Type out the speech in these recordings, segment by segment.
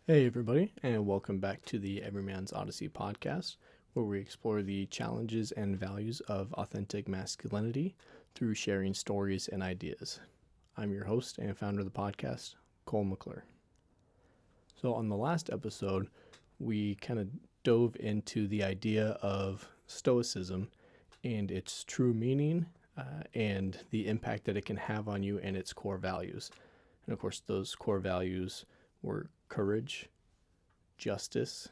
Hey, everybody, and welcome back to the Everyman's Odyssey podcast, where we explore the challenges and values of authentic masculinity through sharing stories and ideas. I'm your host and founder of the podcast, Cole McClure. So, on the last episode, we kind of dove into the idea of Stoicism and its true meaning and the impact that it can have on you and its core values. And of course, those core values were courage, justice,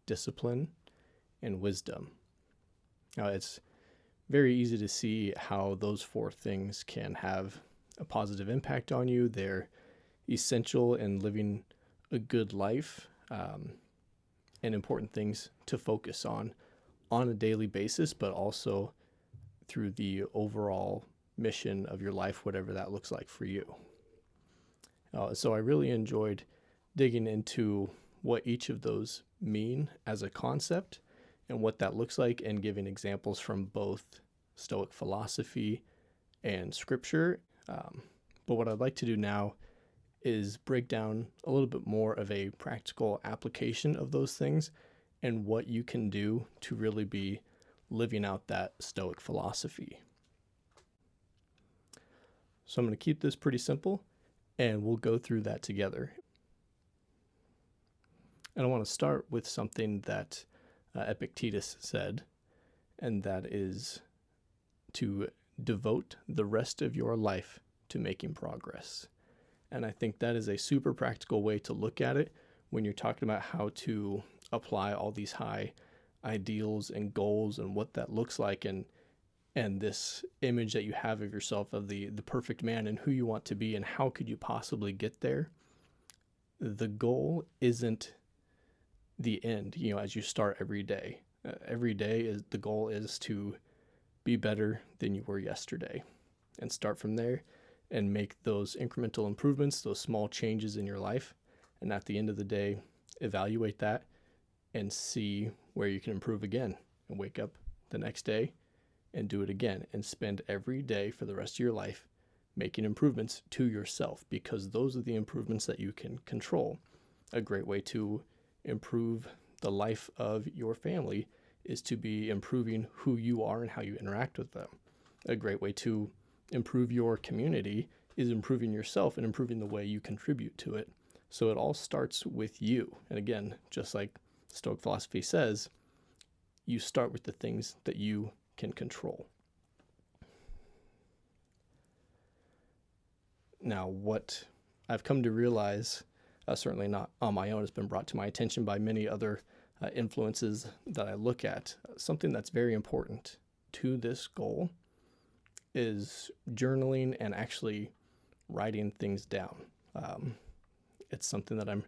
discipline, and wisdom. Now, it's very easy to see how those four things can have a positive impact on you. They're essential in living a good life and important things to focus on a daily basis, but also through the overall mission of your life, whatever that looks like for you. So I really enjoyed digging into what each of those mean as a concept and what that looks like, and giving examples from both Stoic philosophy and scripture. But what I'd like to do now is break down a little bit more of a practical application of those things and what you can do to really be living out that Stoic philosophy. So I'm going to keep this pretty simple, and we'll go through that together. And I want to start with something that Epictetus said, and that is to devote the rest of your life to making progress. And I think that is a super practical way to look at it when you're talking about how to apply all these high ideals and goals and what that looks like, and this image that you have of yourself of the perfect man and who you want to be and how could you possibly get there. The goal isn't the end, as you start every day. Every day is the goal is to be better than you were yesterday, and start from there and make those incremental improvements, those small changes in your life. And at the end of the day, evaluate that and see where you can improve again, and wake up the next day and do it again, and spend every day for the rest of your life making improvements to yourself, because those are the improvements that you can control. A great way to improve the life of your family is to be improving who you are and how you interact with them. A great way to improve your community is improving yourself and improving the way you contribute to it. So it all starts with you. And again, just like Stoic philosophy says, you start with the things that you can control. Now, what I've come to realize, certainly not on my own, has been brought to my attention by many other influences that I look at. Something that's very important to this goal is journaling and actually writing things down. It's something that I'm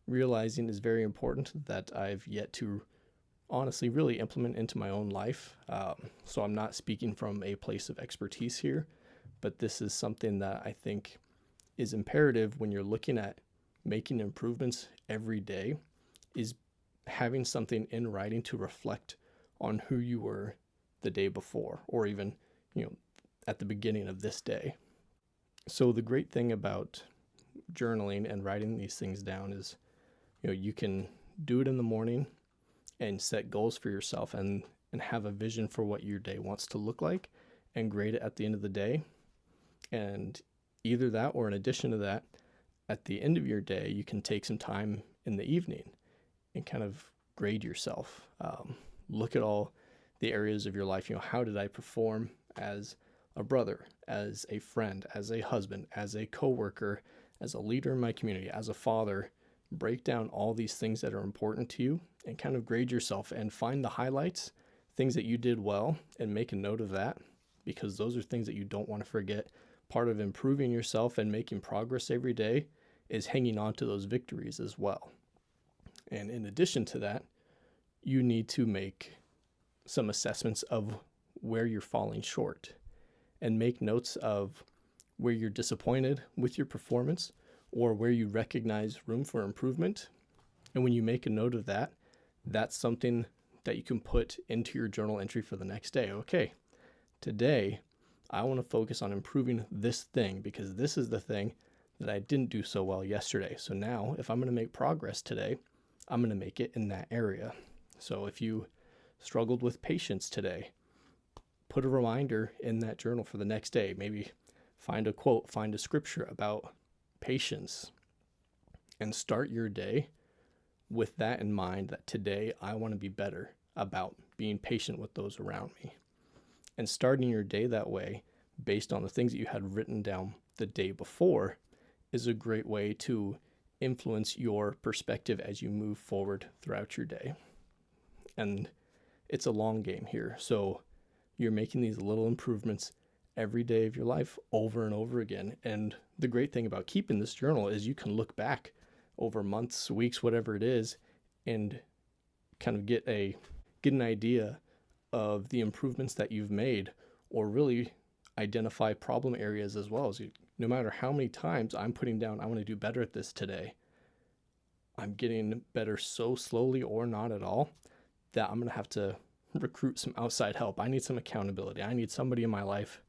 realizing is very important that I've yet to honestly really implement into my own life. So I'm not speaking from a place of expertise here, but this is something that I think is imperative when you're looking at making improvements every day, is having something in writing to reflect on who you were the day before, or even, at the beginning of this day. So the great thing about journaling and writing these things down is, you can do it in the morning and set goals for yourself, and have a vision for what your day wants to look like, and grade it at the end of the day. And either that, or in addition to that, at the end of your day, you can take some time in the evening and kind of grade yourself. Look at all the areas of your life. How did I perform as a brother, as a friend, as a husband, as a coworker, as a leader in my community, as a father? Break down all these things that are important to you and kind of grade yourself, and find the highlights, things that you did well, and make a note of that, because those are things that you don't want to forget. Part of improving yourself and making progress every day is hanging on to those victories as well. And in addition to that, you need to make some assessments of where you're falling short, and make notes of where you're disappointed with your performance, or where you recognize room for improvement. And when you make a note of that, that's something that you can put into your journal entry for the next day. Okay, today I want to focus on improving this thing, because this is the thing that I didn't do so well yesterday. So now if I'm going to make progress today, I'm going to make it in that area. So if you struggled with patience today, put a reminder in that journal for the next day. Maybe find a quote, find a scripture about patience, and start your day with that in mind, that today I want to be better about being patient with those around me. And starting your day that way, based on the things that you had written down the day before, is a great way to influence your perspective as you move forward throughout your day. And it's a long game here. So you're making these little improvements every day of your life over and over again. And the great thing about keeping this journal is you can look back over months, weeks, whatever it is, and kind of get an idea of the improvements that you've made, or really identify problem areas as well. As no matter how many times I'm putting down, I want to do better at this today, I'm getting better so slowly or not at all that I'm going to have to recruit some outside help. I need some accountability. I need somebody in my life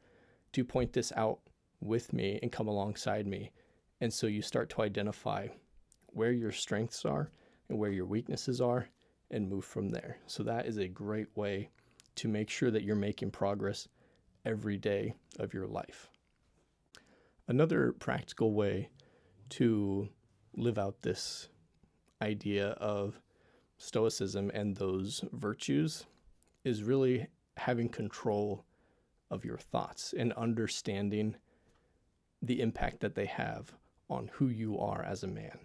to point this out with me and come alongside me. And so you start to identify where your strengths are and where your weaknesses are and move from there. So that is a great way to make sure that you're making progress every day of your life. Another practical way to live out this idea of stoicism and those virtues is really having control of your thoughts and understanding the impact that they have on who you are as a man.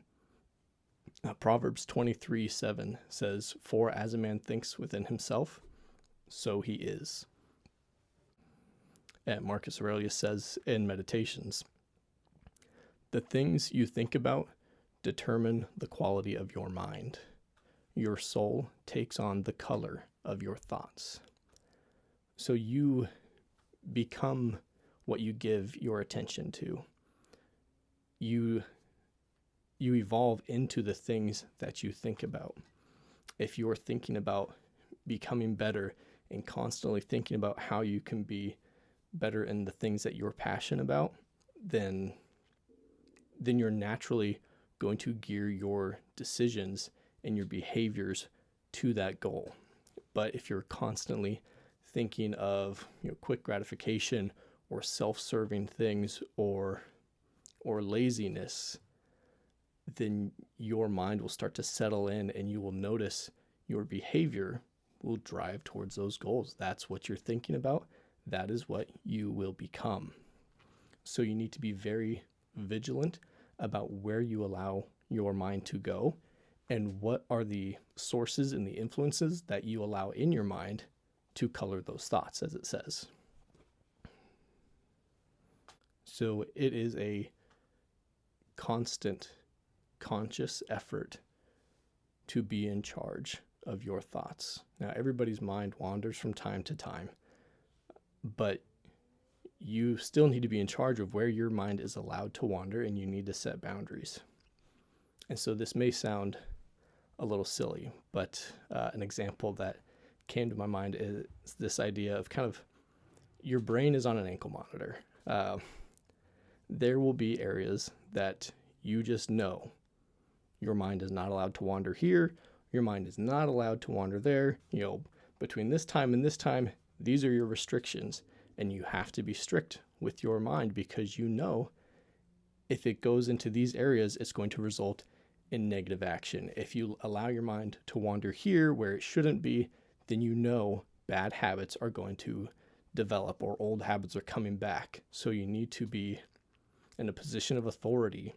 Proverbs 23:7 says, "For as a man thinks within himself, so he is." And Marcus Aurelius says in Meditations, "The things you think about determine the quality of your mind. Your soul takes on the color of your thoughts." So you become what you give your attention to. You evolve into the things that you think about. If you're thinking about becoming better and constantly thinking about how you can be better in the things that you're passionate about, then you're naturally going to gear your decisions and your behaviors to that goal. But if you're constantly thinking of quick gratification or self-serving things or laziness, then your mind will start to settle in and you will notice your behavior will drive towards those goals. That's what you're thinking about. That is what you will become. So you need to be very vigilant about where you allow your mind to go and what are the sources and the influences that you allow in your mind to color those thoughts, as it says. So it is a constant, conscious effort to be in charge of your thoughts. Now, everybody's mind wanders from time to time, but you still need to be in charge of where your mind is allowed to wander, and you need to set boundaries. And so this may sound a little silly, but an example that came to my mind is this idea of kind of your brain is on an ankle monitor. There will be areas that you just know your mind is not allowed to wander here. Your mind is not allowed to wander there. Between this time and this time, these are your restrictions. And you have to be strict with your mind because if it goes into these areas, it's going to result in negative action. If you allow your mind to wander here where it shouldn't be, then bad habits are going to develop or old habits are coming back. So you need to be in a position of authority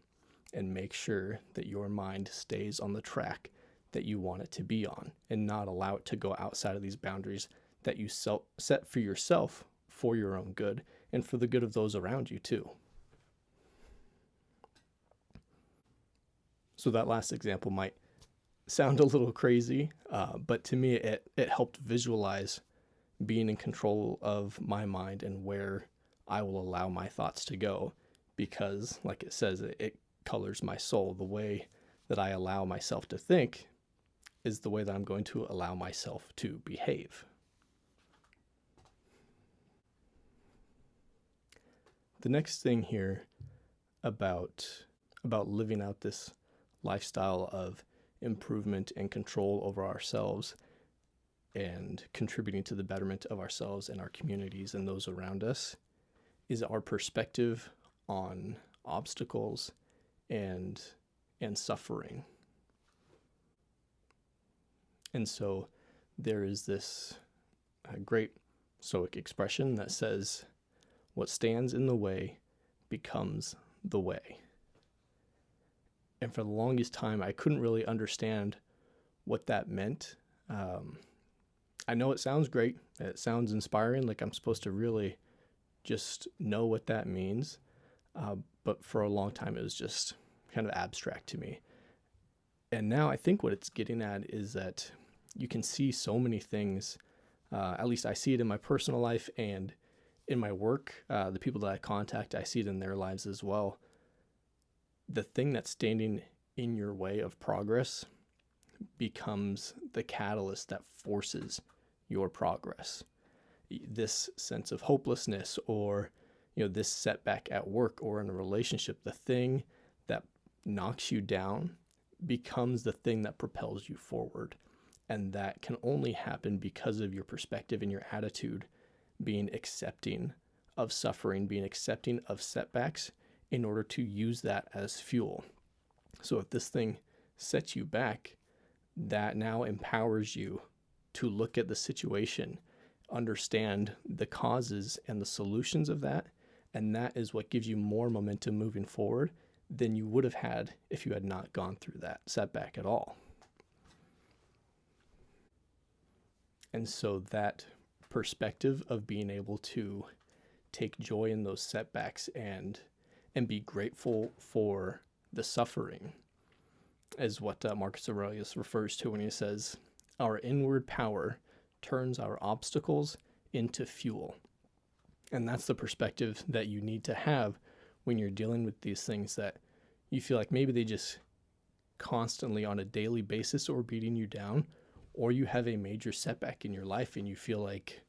and make sure that your mind stays on the track that you want it to be on and not allow it to go outside of these boundaries that you set for yourself for your own good and for the good of those around you too. So that last example might sound a little crazy, but to me it helped visualize being in control of my mind and where I will allow my thoughts to go, because like it says, it colors my soul. The way that I allow myself to think is the way that I'm going to allow myself to behave. The next thing here about living out this lifestyle of improvement and control over ourselves and contributing to the betterment of ourselves and our communities and those around us is our perspective on obstacles and suffering. And so there is this great Stoic expression that says, what stands in the way becomes the way. And for the longest time, I couldn't really understand what that meant. I know it sounds great. It sounds inspiring, like I'm supposed to really just know what that means. But for a long time, it was just kind of abstract to me. And now I think what it's getting at is that you can see so many things, at least I see it in my personal life and in my work. The people that I contact, I see it in their lives as well. The thing that's standing in your way of progress becomes the catalyst that forces your progress. This sense of hopelessness, or this setback at work or in a relationship, the thing that knocks you down becomes the thing that propels you forward. And that can only happen because of your perspective and your attitude being accepting of suffering, being accepting of setbacks in order to use that as fuel. So if this thing sets you back, that now empowers you to look at the situation, understand the causes and the solutions of that, and that is what gives you more momentum moving forward than you would have had if you had not gone through that setback at all. And so that perspective of being able to take joy in those setbacks and be grateful for the suffering is what Marcus Aurelius refers to when he says, our inward power turns our obstacles into fuel. And that's the perspective that you need to have when you're dealing with these things that you feel like maybe they just constantly on a daily basis are beating you down, or you have a major setback in your life and you feel like,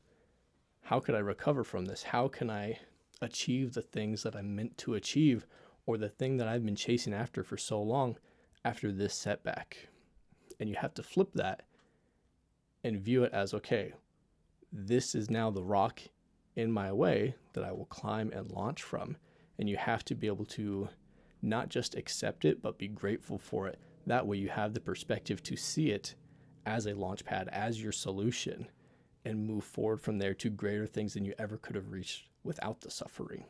how could I recover from this? How can I achieve the things that I'm meant to achieve, or the thing that I've been chasing after for so long after this setback? And you have to flip that and view it as, okay, this is now the rock in my way that I will climb and launch from. And you have to be able to not just accept it, but be grateful for it. That way you have the perspective to see it as a launch pad, as your solution, and move forward from there to greater things than you ever could have reached without the suffering.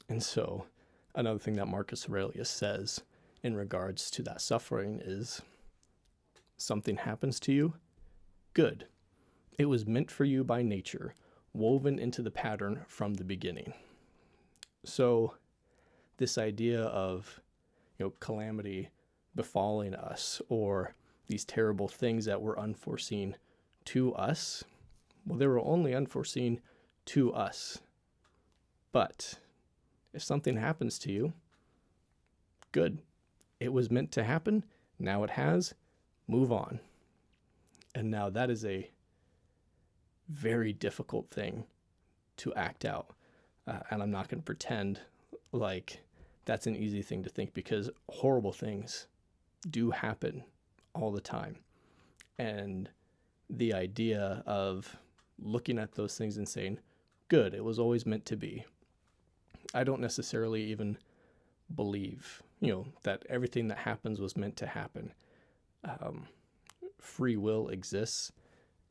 And so another thing that Marcus Aurelius says in regards to that suffering is, something happens to you, good. It was meant for you by nature, woven into the pattern from the beginning. So this idea of, calamity befalling us, or these terrible things that were unforeseen to us, well, they were only unforeseen to us. But if something happens to you, good. It was meant to happen. Now it has. Move on. And now that is a very difficult thing to act out. And I'm not going to pretend like that's an easy thing to think, because horrible things do happen all the time. And the idea of looking at those things and saying, good, it was always meant to be. I don't necessarily even believe, that everything that happens was meant to happen. Free will exists,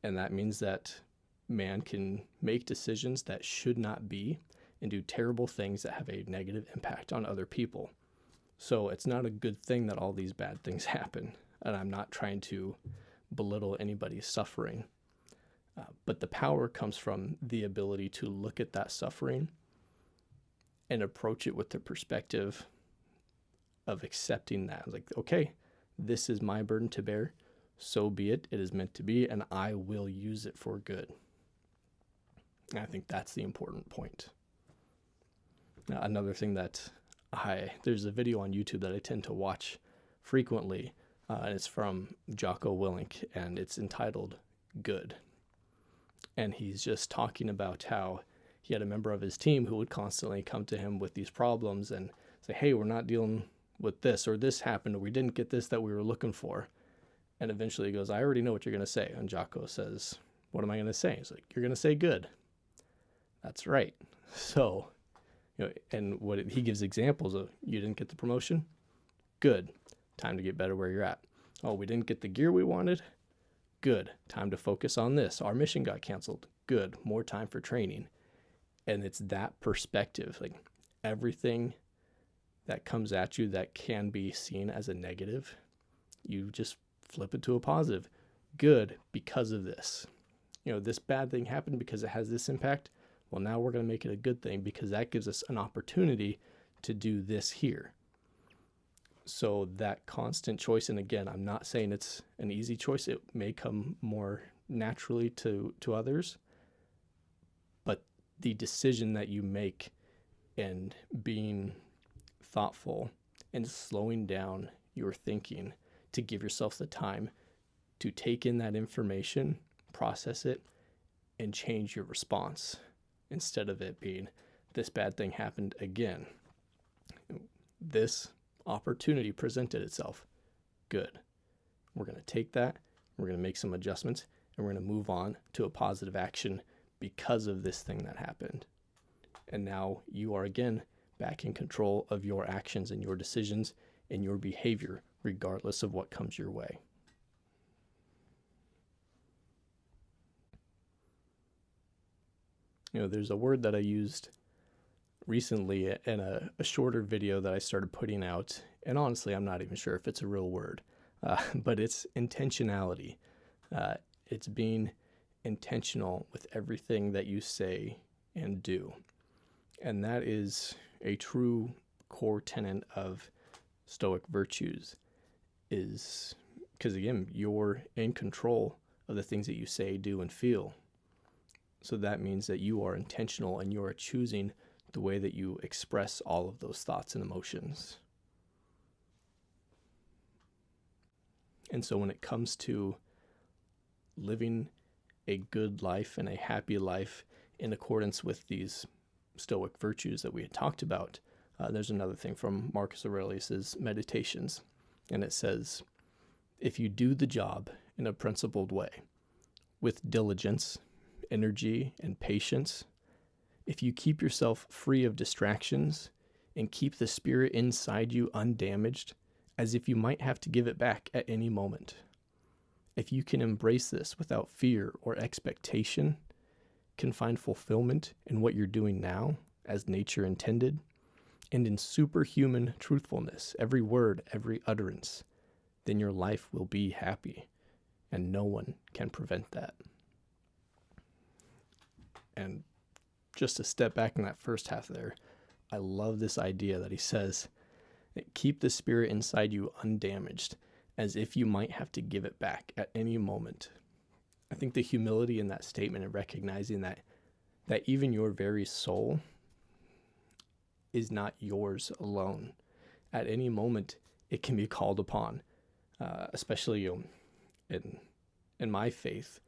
and that means that man can make decisions that should not be and do terrible things that have a negative impact on other people. So it's not a good thing that all these bad things happen, and I'm not trying to belittle anybody's suffering. But the power comes from the ability to look at that suffering and approach it with the perspective of accepting that. Like, okay, this is my burden to bear. So be it. It is meant to be, and I will use it for good. And I think that's the important point. Another thing that there's a video on YouTube that I tend to watch frequently, and it's from Jocko Willink, and it's entitled Good. And he's just talking about how he had a member of his team who would constantly come to him with these problems and say, hey, we're not dealing with this, or this happened, or we didn't get this that we were looking for. And eventually he goes, I already know what you're going to say. And Jocko says, what am I going to say? He's like, you're going to say good. That's right. So, and he gives examples of, you didn't get the promotion? Good. Time to get better where you're at. Oh, we didn't get the gear we wanted? Good. Time to focus on this. Our mission got canceled. Good. More time for training. And it's that perspective, like everything that comes at you that can be seen as a negative, you just flip it to a positive. Good, because of this. This bad thing happened because it has this impact. Well, now we're going to make it a good thing because that gives us an opportunity to do this here. So that constant choice, and again, I'm not saying it's an easy choice. It may come more naturally to others, but the decision that you make and being thoughtful and slowing down your thinking to give yourself the time to take in that information, process it, and change your response instead of it being, this bad thing happened again. This opportunity presented itself. Good. We're going to take that, we're going to make some adjustments, and we're going to move on to a positive action because of this thing that happened. And now you are again back in control of your actions and your decisions and your behavior, regardless of what comes your way. There's a word that I used recently in a shorter video that I started putting out, and honestly, I'm not even sure if it's a real word, but it's intentionality. It's being intentional with everything that you say and do. And that is a true core tenet of Stoic virtues, is because, again, you're in control of the things that you say, do, and feel. So that means that you are intentional and you are choosing the way that you express all of those thoughts and emotions. And so when it comes to living a good life and a happy life in accordance with these Stoic virtues that we had talked about, there's another thing from Marcus Aurelius's Meditations, and it says, if you do the job in a principled way, with diligence, energy, and patience, if you keep yourself free of distractions and keep the spirit inside you undamaged, as if you might have to give it back at any moment, if you can embrace this without fear or expectation, can find fulfillment in what you're doing now as nature intended, and in superhuman truthfulness, every word, every utterance, then your life will be happy, and no one can prevent that. And just to step back in that first half there, I love this idea that he says, keep the spirit inside you undamaged, as if you might have to give it back at any moment. I think the humility in that statement and recognizing that even your very soul is not yours alone. At any moment, it can be called upon, especially in my faith.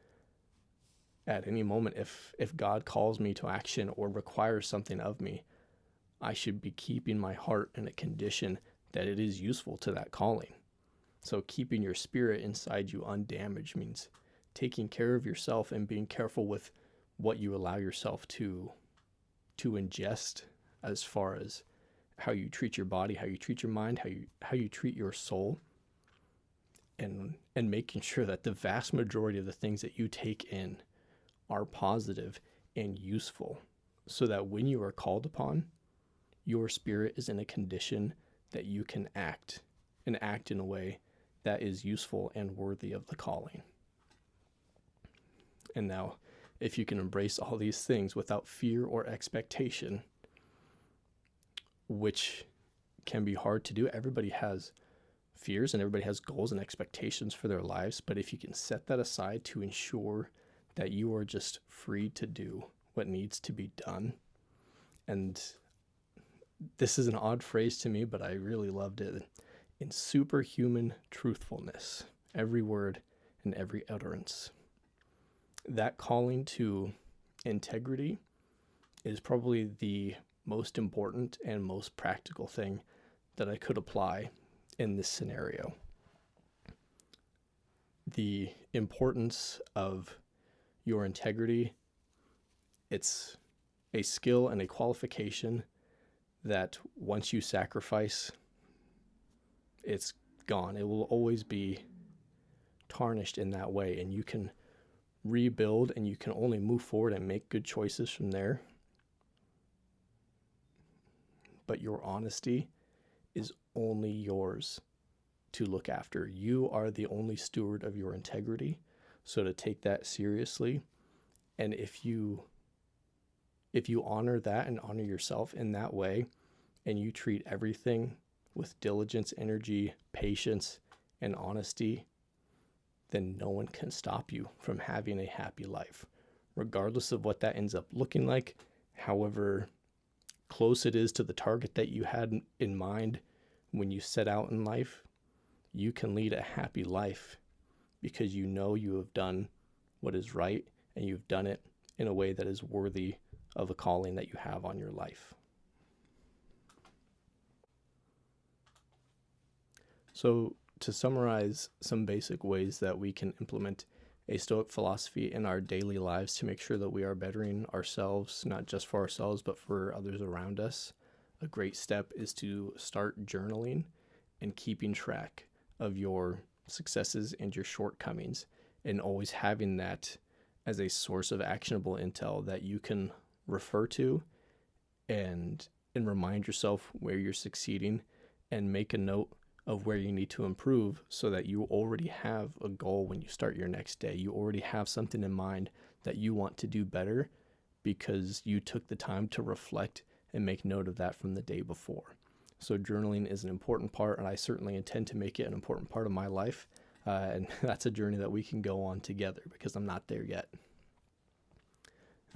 At any moment, if God calls me to action or requires something of me, I should be keeping my heart in a condition that it is useful to that calling. So keeping your spirit inside you undamaged means taking care of yourself and being careful with what you allow yourself to ingest, as far as how you treat your body, how you treat your mind, how you treat your soul, and making sure that the vast majority of the things that you take in are positive and useful, so that when you are called upon, your spirit is in a condition that you can act in a way that is useful and worthy of the calling. And now, if you can embrace all these things without fear or expectation, which can be hard to do. Everybody has fears and everybody has goals and expectations for their lives, but if you can set that aside to ensure that you are just free to do what needs to be done. And this is an odd phrase to me, but I really loved it. In superhuman truthfulness, every word and every utterance. That calling to integrity is probably the most important and most practical thing that I could apply in this scenario. The importance of your integrity, it's a skill and a qualification that once you sacrifice, it's gone. It will always be tarnished in that way, and you can rebuild and you can only move forward and make good choices from there. But your honesty is only yours to look after. You are the only steward of your integrity. So to take that seriously, and if you honor that and honor yourself in that way, and you treat everything with diligence, energy, patience, and honesty, then no one can stop you from having a happy life, regardless of what that ends up looking like, however close it is to the target that you had in mind when you set out in life. You can lead a happy life because you know you have done what is right, and you've done it in a way that is worthy of a calling that you have on your life. So to summarize some basic ways that we can implement a Stoic philosophy in our daily lives to make sure that we are bettering ourselves, not just for ourselves, but for others around us, a great step is to start journaling and keeping track of your successes and your shortcomings, and always having that as a source of actionable intel that you can refer to and remind yourself where you're succeeding, and make a note of where you need to improve, so that you already have a goal when you start your next day. You already have something in mind that you want to do better because you took the time to reflect and make note of that from the day before. So journaling is an important part, and I certainly intend to make it an important part of my life. And that's a journey that we can go on together because I'm not there yet.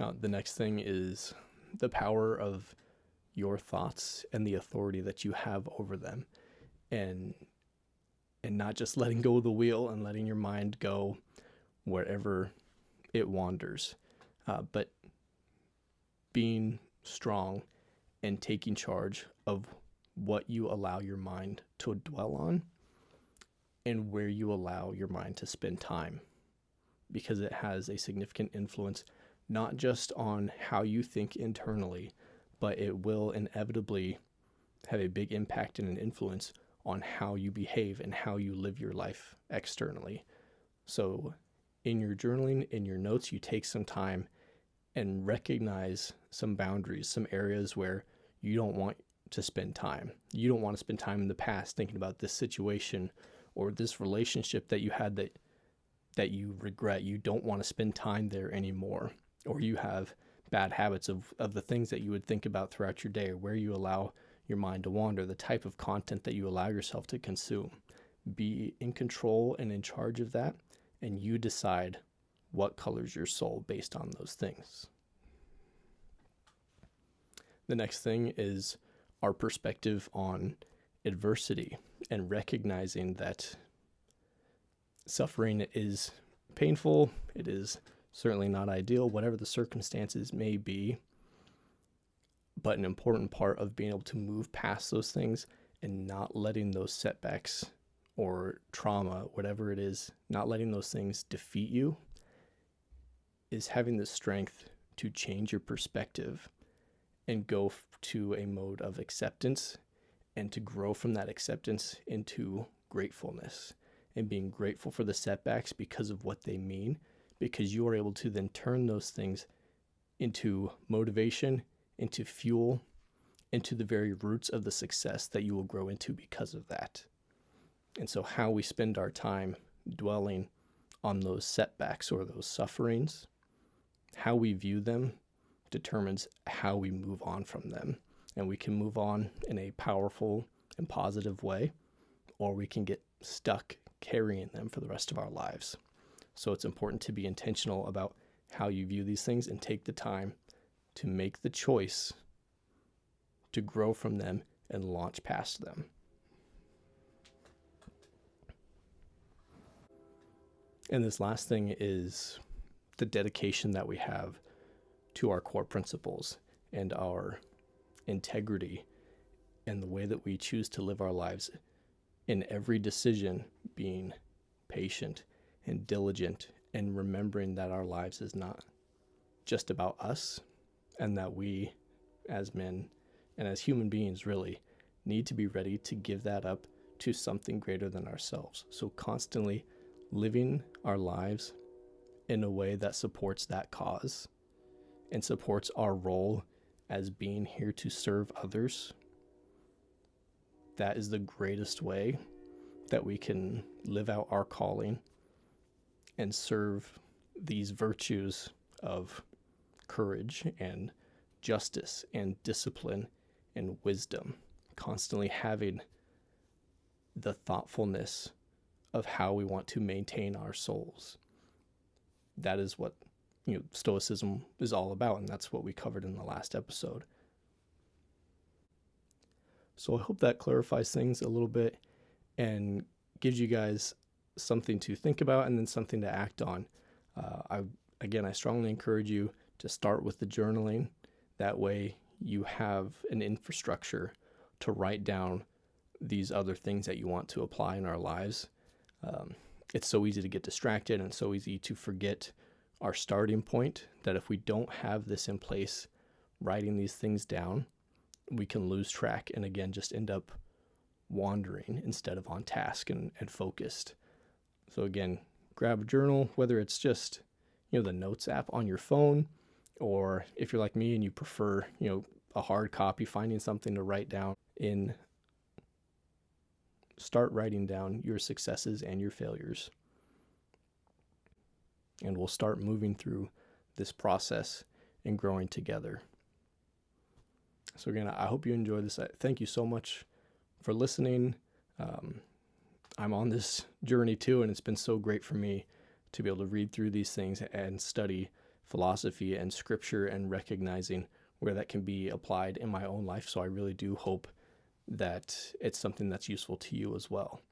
Now, the next thing is the power of your thoughts and the authority that you have over them, and not just letting go of the wheel and letting your mind go wherever it wanders, but being strong and taking charge of what you allow your mind to dwell on and where you allow your mind to spend time, because it has a significant influence not just on how you think internally, but it will inevitably have a big impact and an influence on how you behave and how you live your life externally. So in your journaling, in your notes, you take some time and recognize some boundaries, some areas where you don't want to spend time. You don't want to spend time in the past thinking about this situation or this relationship that you had that you regret. You don't want to spend time there anymore. Or you have bad habits of the things that you would think about throughout your day, or where you allow your mind to wander, the type of content that you allow yourself to consume. Be in control and in charge of that, and you decide what colors your soul based on those things. The next thing is our perspective on adversity, and recognizing that suffering is painful. It is certainly not ideal, whatever the circumstances may be, but an important part of being able to move past those things and not letting those setbacks or trauma, whatever it is, not letting those things defeat you, is having the strength to change your perspective and go to a mode of acceptance, and to grow from that acceptance into gratefulness, and being grateful for the setbacks because of what they mean, because you are able to then turn those things into motivation, into fuel, into the very roots of the success that you will grow into because of that. And so how we spend our time dwelling on those setbacks or those sufferings, how we view them, determines how we move on from them. And we can move on in a powerful and positive way, or we can get stuck carrying them for the rest of our lives. So it's important to be intentional about how you view these things and take the time to make the choice to grow from them and launch past them. And this last thing is the dedication that we have to our core principles. and our integrity and the way that we choose to live our lives in every decision, being patient and diligent and remembering that our lives is not just about us, and that we as men and as human beings really need to be ready to give that up to something greater than ourselves. So constantly living our lives in a way that supports that cause and supports our role as being here to serve others. That is the greatest way that we can live out our calling and serve these virtues of courage and justice and discipline and wisdom, constantly having the thoughtfulness of how we want to maintain our souls. That is what Stoicism is all about, and that's what we covered in the last episode. So I hope that clarifies things a little bit and gives you guys something to think about and then something to act on. I strongly encourage you to start with the journaling. That way you have an infrastructure to write down these other things that you want to apply in our lives. It's so easy to get distracted and so easy to forget our starting point, that if we don't have this in place, writing these things down, we can lose track and again just end up wandering instead of on task and focused. So again, grab a journal, whether it's just the notes app on your phone, or if you're like me and you prefer a hard copy, finding something to write down in. Start writing down your successes and your failures, and we'll start moving through this process and growing together. So again, I hope you enjoyed this. Thank you so much for listening. I'm on this journey too, and it's been so great for me to be able to read through these things and study philosophy and scripture and recognizing where that can be applied in my own life. So I really do hope that it's something that's useful to you as well.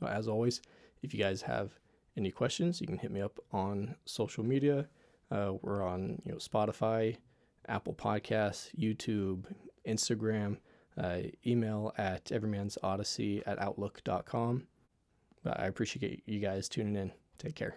As always, if you guys have any questions, you can hit me up on social media. We're on Spotify, Apple Podcasts, YouTube, Instagram, email at everymansodyssey@outlook.com. But I appreciate you guys tuning in. Take care.